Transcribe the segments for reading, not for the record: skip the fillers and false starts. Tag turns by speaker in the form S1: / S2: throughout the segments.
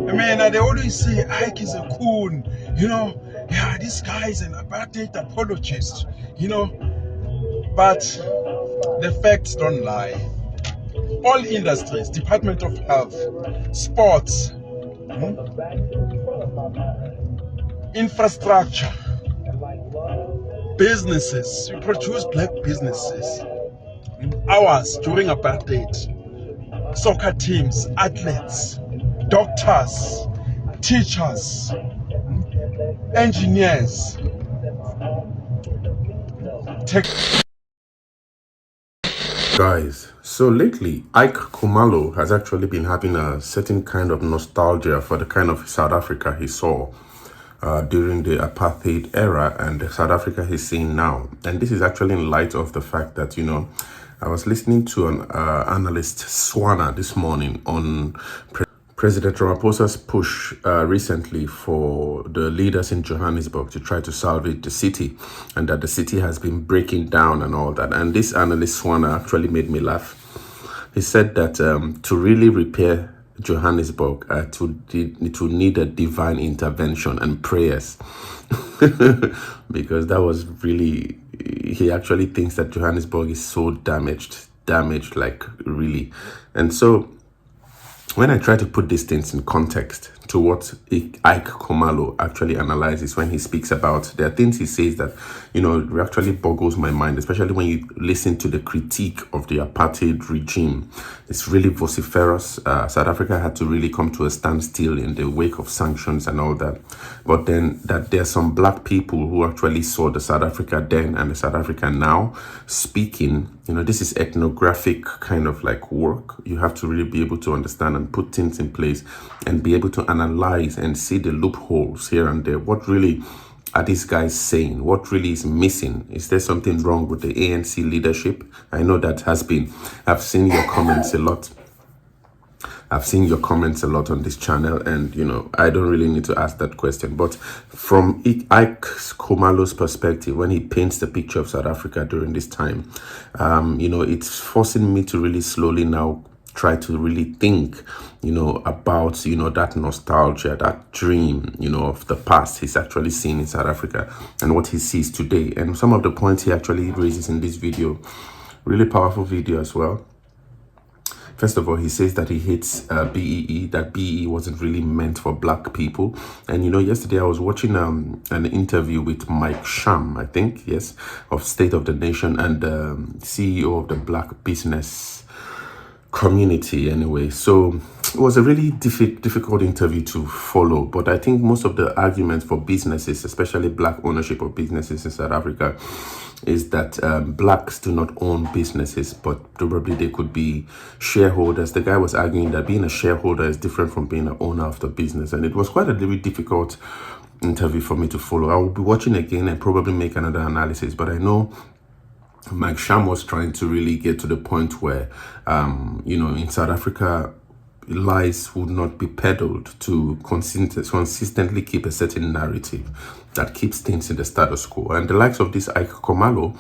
S1: I mean, they always say Ike is a coon, yeah, this guy is an apartheid apologist, but the facts don't lie. All industries, Department of Health, sports, infrastructure, businesses, we produce black businesses, ours during apartheid, soccer teams, athletes, doctors, teachers, engineers, tech.
S2: Guys, so lately, Iyke Khumalo has actually been having a certain kind of nostalgia for the kind of South Africa he saw during the apartheid era and the South Africa he's seeing now. And this is actually in light of the fact that, I was listening to an analyst, Swana, this morning on President Ramaphosa's push recently for the leaders in Johannesburg to try to salvage the city, and that the city has been breaking down and all that. And this analyst, Swana, actually made me laugh. He said that to really repair Johannesburg, to need a divine intervention and prayers. Because that was really, he actually thinks that Johannesburg is so damaged, like really. And so when I try to put these things in context to what Iyke Khumalo actually analyzes when he speaks about, there are things he says that, it actually boggles my mind, especially when you listen to the critique of the apartheid regime. It's really vociferous. South Africa had to really come to a standstill in the wake of sanctions and all that. But then that there are some black people who actually saw the South Africa then and the South Africa now speaking. This is ethnographic kind of like work. You have to really be able to understand and put things in place and be able to analyze and see the loopholes here and there. What really are these guys saying? What really is missing? Is there something wrong with the ANC leadership? I know that has been, I've seen your comments a lot. I've seen your comments a lot on this channel, and I don't really need to ask that question. But from Iyke Khumalo's perspective, when he paints the picture of South Africa during this time, it's forcing me to really slowly now try to really think, about, that nostalgia, that dream, of the past he's actually seen in South Africa and what he sees today. And some of the points he actually raises in this video, really powerful video as well. First of all, he says that he hates BEE, that BEE wasn't really meant for black people. And, yesterday I was watching an interview with Mike Sham, I think, yes, of State of the Nation and CEO of the Black Business Community anyway. So it was a really difficult interview to follow, but I think most of the arguments for businesses, especially black ownership of businesses in South Africa, is that blacks do not own businesses, but probably they could be shareholders. The guy was arguing that being a shareholder is different from being an owner of the business, and it was quite a very difficult interview for me to follow. I will be watching again and probably make another analysis, but I know Mike Sham was trying to really get to the point where, in South Africa, lies would not be peddled to consistently keep a certain narrative that keeps things in the status quo. And the likes of this Iyke Khumalo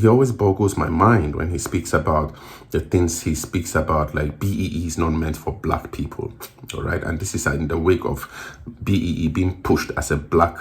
S2: he always boggles my mind when he speaks about the things he speaks about, like BEE is not meant for black people, all right? And this is in the wake of BEE being pushed as a black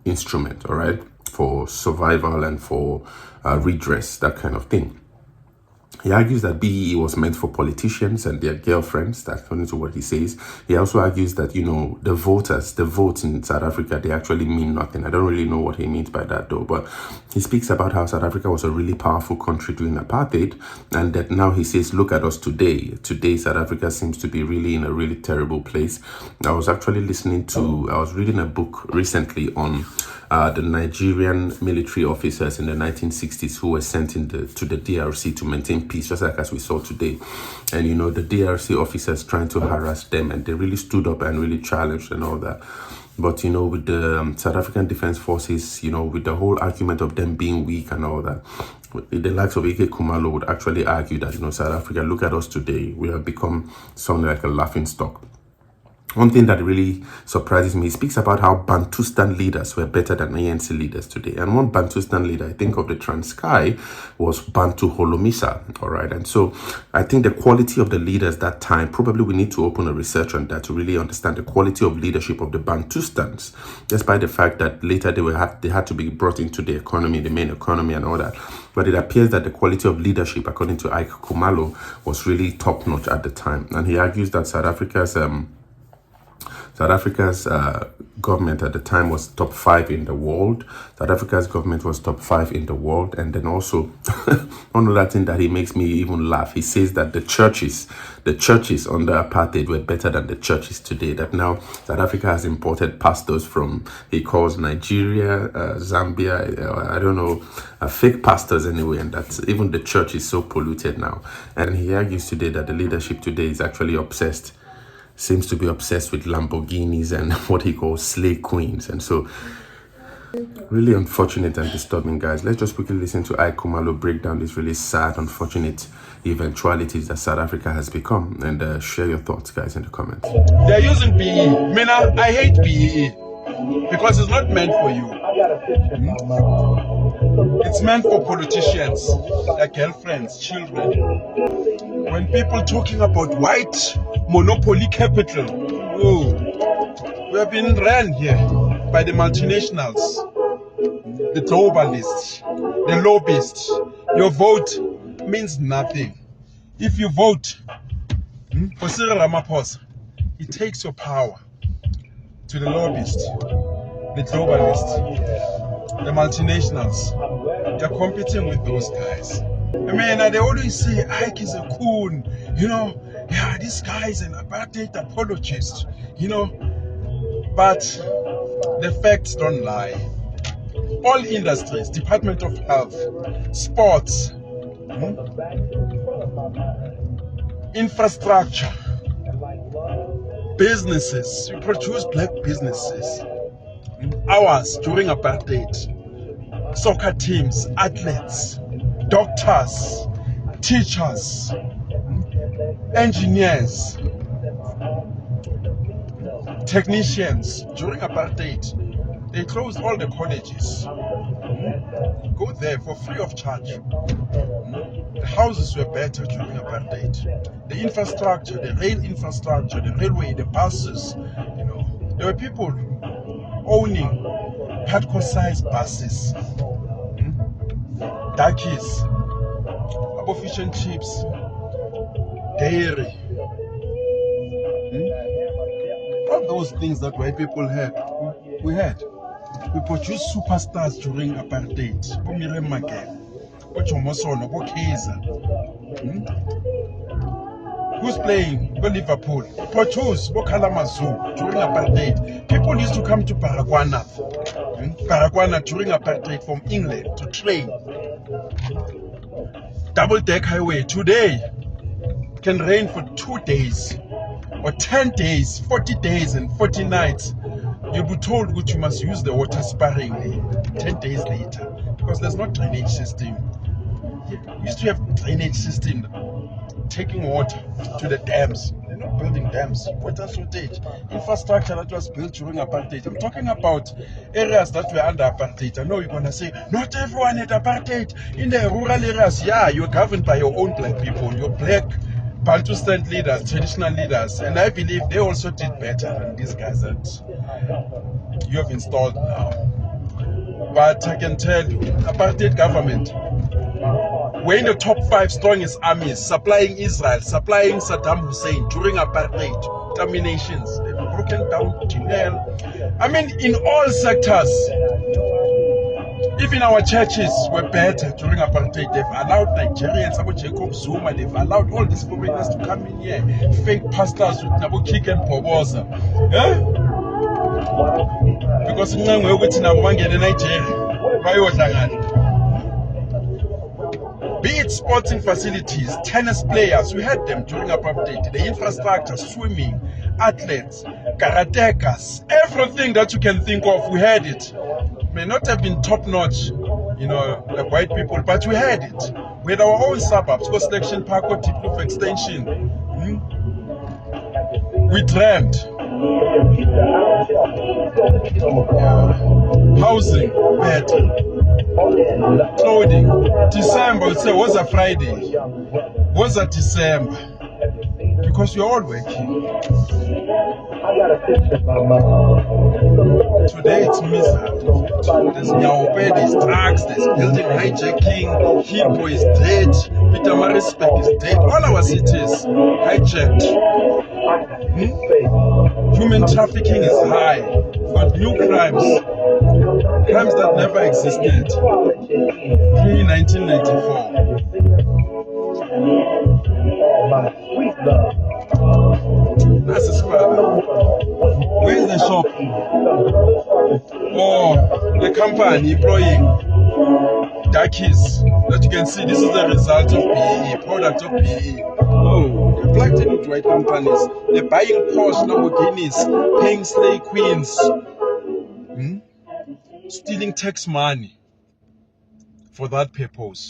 S2: instrument, all right, for survival and for redress, that kind of thing. He argues that BEE was meant for politicians and their girlfriends. That's according to what he says. He also argues that, the votes in South Africa, they actually mean nothing. I don't really know what he means by that though, but he speaks about how South Africa was a really powerful country during apartheid, and that now he says, look at us today. Today, South Africa seems to be really in a really terrible place. I was actually I was reading a book recently on the Nigerian military officers in the 1960s who were sent to the DRC to maintain peace, just like as we saw today. And, the DRC officers trying to harass them, and they really stood up and really challenged and all that. But, with the South African Defense Forces, with the whole argument of them being weak and all that, the likes of Iyke Khumalo would actually argue that, South Africa, look at us today. We have become something like a laughing stock. one thing that really surprises me, he speaks about how Bantustan leaders were better than ANC leaders today. And one Bantustan leader, I think of the Transkei, was Bantu Holomisa, all right? And so I think the quality of the leaders that time, probably we need to open a research on that to really understand the quality of leadership of the Bantustans, despite the fact that later they had to be brought into the economy, the main economy and all that. But it appears that the quality of leadership, according to Iyke Khumalo, was really top-notch at the time. And he argues that South Africa's government at the time was top 5 in the world. South Africa's government was top 5 in the world. And then also, one other thing that he makes me even laugh, he says that the churches under apartheid were better than the churches today. That now South Africa has imported pastors from, he calls Nigeria, Zambia, I don't know, fake pastors anyway. And that even the church is so polluted now. And he argues today that the leadership today is actually seems to be obsessed with Lamborghinis and what he calls slay queens. And so really unfortunate and disturbing, guys. Let's just quickly listen to Iyke Khumalo break down these really sad, unfortunate eventualities that South Africa has become, and share your thoughts, guys, in the comments.
S1: They're using BE. I hate BE because it's not meant for you. It's meant for politicians, their girlfriends, children. When people talking about white monopoly capital, we have been ran here by the multinationals, the globalists, the lobbyists. Your vote means nothing. If you vote for Cyril Ramaphosa, he takes your power to the lobbyists, the globalists, the multinationals. They're competing with those guys. I mean, they always say Iyke is a coon, yeah, this guy is an apartheid apologist, but the facts don't lie. All industries, Department of Health, sports, infrastructure, businesses, we produce black businesses, ours during apartheid, soccer teams, athletes, doctors, teachers, engineers, technicians. During apartheid, they closed all the colleges. Go there for free of charge. The houses were better during apartheid. The infrastructure, the rail infrastructure, the railway, the buses, there were people owning hardcore-sized buses, darkies, abo fish and chips, dairy, all those things that white people had, we had. We produced superstars during apartheid. Bo Magel, Bo Chomosono, Bo Kaiser. Who's playing? Bo Liverpool. Produce Bo Kalamazoo during apartheid. People used to come to Paraguana during apartheid from England to train. Double-deck highway today can rain for 2 days or 10 days, 40 days and 40 nights. You'll be told that you must use the water sparingly 10 days later because there's no drainage system. You used to have drainage system taking water to the dams. They're not building dams. Water shortage. Infrastructure that was built during apartheid. I'm talking about areas that were under apartheid. I know you're going to say, not everyone had apartheid. In the rural areas, yeah, you're governed by your own black people. Your black Bantustan leaders, traditional leaders. And I believe they also did better than these guys that you have installed now. But I can tell you, apartheid government, we're in the top 5 strongest armies, supplying Israel, supplying Saddam Hussein during apartheid terminations. They've broken down Tinel. I mean, in all sectors. Even our churches were better during apartheid. They've allowed Nigerians, Abu Jacob Zuma, they've allowed all these foreigners to come in here. Fake pastors with Nabu Kik and Poboza. Because in Nigeria, be it sporting facilities, tennis players, we had them during apartheid. The infrastructure, swimming, athletes, karatekas, everything that you can think of, we had it. May not have been top-notch, like white people, but we had it. We had our own suburbs, Coast Selection Park, Tiproof Extension. We dreamed. Housing, bed, clothing. December, would say, was a Friday, was a December, because we're all working. Today it's misery. There's Nyaope, there's drugs, there's building hijacking, Hippo is dead, Peter Marisbeck is dead, all our cities hijacked. Human trafficking is high. We've got new crimes that never existed pre-1994. That's his father. Where's the shop? Oh, the company employing darkies. That you can see, this is the result of PE, product of PE. Oh, the black and white companies, they're buying Porsche, Lamborghinis, paying slay queens, stealing tax money for that purpose.